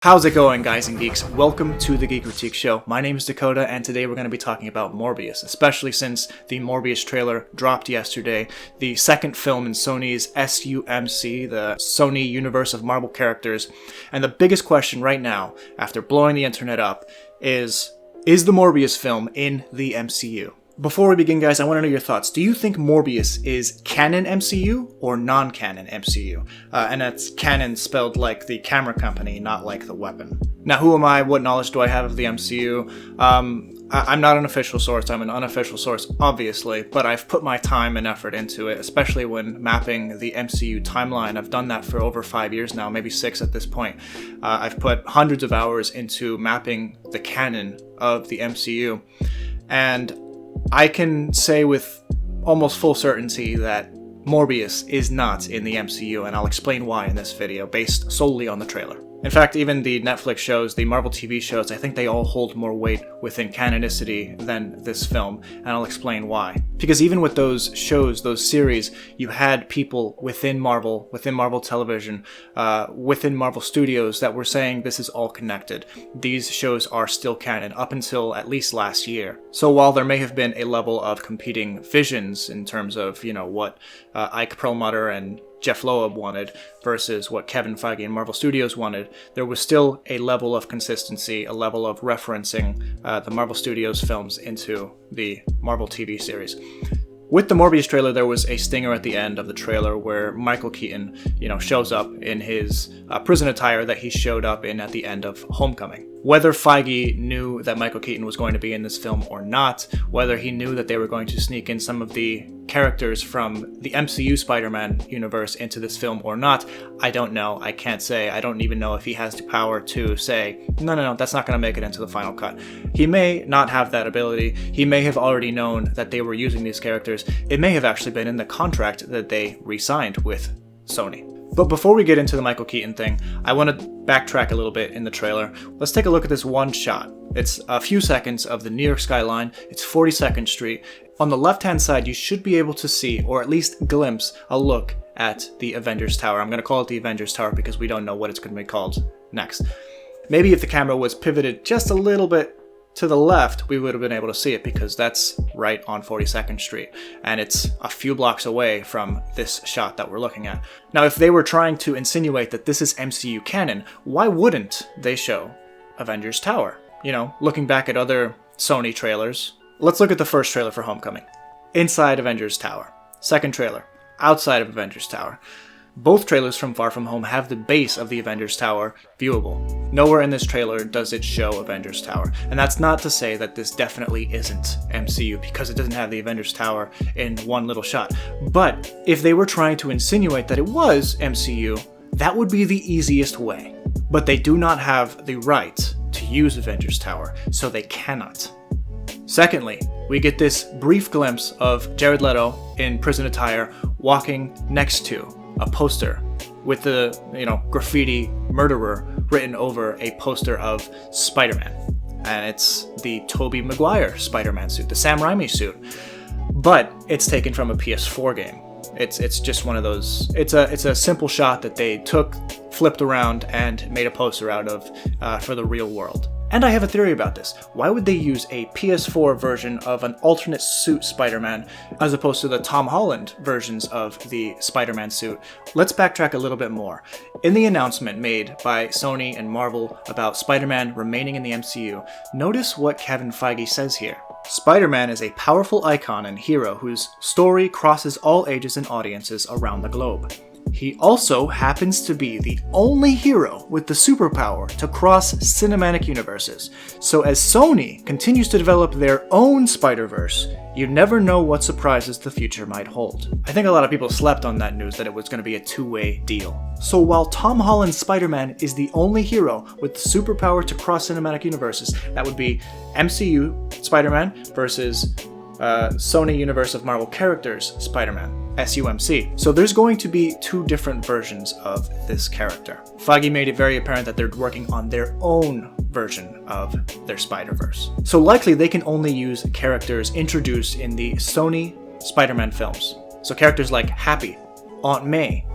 How's it going, guys and geeks? Welcome to the Geekritique show. My name is Dakota, and today we're going to be talking about Morbius, especially since the Morbius trailer dropped yesterday, the second film in Sony's SUMC, the Sony universe of Marvel characters. And the biggest question right now, after blowing the internet up, is the Morbius film in the MCU? Before we begin, guys, I want to know your thoughts. Do you think Morbius is canon MCU or non-canon MCU? And that's canon spelled like the camera company, not like the weapon. Now, who am I? What knowledge do I have of the MCU? I'm not an official source. I'm an unofficial source, obviously, but I've put my time and effort into it, especially when mapping the MCU timeline. I've done that for over 5 years now, maybe 6 at this point. I've put hundreds of hours into mapping the canon of the MCU, and I can say with almost full certainty that Morbius is not in the MCU, and I'll explain why in this video, based solely on the trailer. In fact, even the Netflix shows, the Marvel TV shows, I think they all hold more weight within canonicity than this film, and I'll explain why. Because even with those shows, those series, you had people within Marvel Television, within Marvel Studios that were saying this is all connected. These shows are still canon up until at least last year. So while there may have been a level of competing visions in terms of, what Ike Perlmutter and Jeff Loeb wanted versus what Kevin Feige and Marvel Studios wanted, there was still a level of consistency, a level of referencing the Marvel Studios films into the Marvel TV series. With the Morbius trailer, there was a stinger at the end of the trailer where Michael Keaton, shows up in his prison attire that he showed up in at the end of Homecoming. Whether Feige knew that Michael Keaton was going to be in this film or not, whether he knew that they were going to sneak in some of the characters from the MCU Spider-Man universe into this film or not, I don't know. I can't say. I don't even know if he has the power to say, no, that's not going to make it into the final cut. He may not have that ability. He may have already known that they were using these characters. It may have actually been in the contract that they re-signed with Sony. But before we get into the Michael Keaton thing, I want to backtrack a little bit in the trailer. Let's take a look at this one shot. It's a few seconds of the New York skyline. It's 42nd Street. On the left-hand side, you should be able to see, or at least glimpse, a look at the Avengers Tower. I'm going to call it the Avengers Tower because we don't know what it's going to be called next. Maybe if the camera was pivoted just a little bit to the left, we would have been able to see it because that's right on 42nd Street, and it's a few blocks away from this shot that we're looking at. Now, if they were trying to insinuate that this is MCU canon, why wouldn't they show Avengers Tower? Looking back at other Sony trailers, let's look at the first trailer for Homecoming. Inside Avengers Tower. Second trailer, outside of Avengers Tower. Both trailers from Far From Home have the base of the Avengers Tower viewable. Nowhere in this trailer does it show Avengers Tower. And that's not to say that this definitely isn't MCU, because it doesn't have the Avengers Tower in one little shot. But if they were trying to insinuate that it was MCU, that would be the easiest way. But they do not have the right to use Avengers Tower, so they cannot. Secondly, we get this brief glimpse of Jared Leto in prison attire walking next to a poster with the, graffiti murderer written over a poster of Spider-Man. And it's the Tobey Maguire Spider-Man suit, the Sam Raimi suit. But it's taken from a PS4 game. It's just one of those, it's a simple shot that they took, flipped around, and made a poster out of for the real world. And I have a theory about this. Why would they use a PS4 version of an alternate suit Spider-Man as opposed to the Tom Holland versions of the Spider-Man suit? Let's backtrack a little bit more. In the announcement made by Sony and Marvel about Spider-Man remaining in the MCU, notice what Kevin Feige says here. Spider-Man is a powerful icon and hero whose story crosses all ages and audiences around the globe. He also happens to be the only hero with the superpower to cross cinematic universes. So as Sony continues to develop their own Spider-Verse, you never know what surprises the future might hold. I think a lot of people slept on that news that it was going to be a two-way deal. So while Tom Holland's Spider-Man is the only hero with the superpower to cross cinematic universes, that would be MCU Spider-Man versus Sony Universe of Marvel Characters Spider-Man. SUMC. So there's going to be two different versions of this character. Feige made it very apparent that they're working on their own version of their Spider-Verse. So likely they can only use characters introduced in the Sony Spider-Man films. So characters like Happy, Aunt May,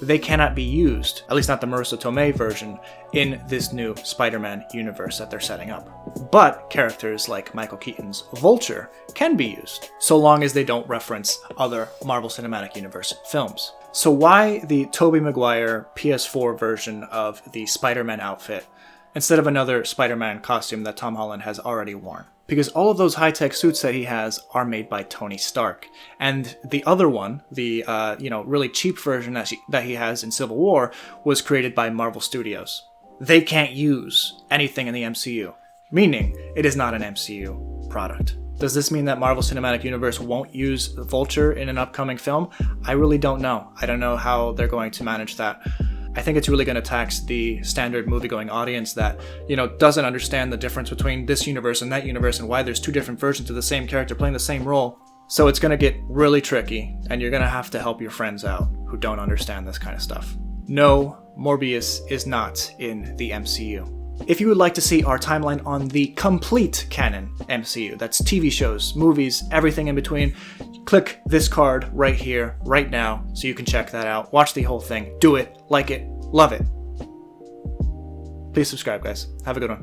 they cannot be used, at least not the Marissa Tomei version, in this new Spider-Man universe that they're setting up. But characters like Michael Keaton's Vulture can be used, so long as they don't reference other Marvel Cinematic Universe films. So why the Tobey Maguire PS4 version of the Spider-Man outfit instead of another Spider-Man costume that Tom Holland has already worn? Because all of those high-tech suits that he has are made by Tony Stark. And the other one, the really cheap version that he has in Civil War, was created by Marvel Studios. They can't use anything in the MCU, meaning it is not an MCU product. Does this mean that Marvel Cinematic Universe won't use Vulture in an upcoming film? I really don't know. I don't know how they're going to manage that. I think it's really going to tax the standard movie-going audience that, doesn't understand the difference between this universe and that universe and why there's two different versions of the same character playing the same role. So it's going to get really tricky, and you're going to have to help your friends out who don't understand this kind of stuff. No, Morbius is not in the MCU. If you would like to see our timeline on the complete canon MCU, that's TV shows, movies, everything in between, click this card right here, right now, so you can check that out. Watch the whole thing. Do it, like it, love it. Please subscribe, guys. Have a good one.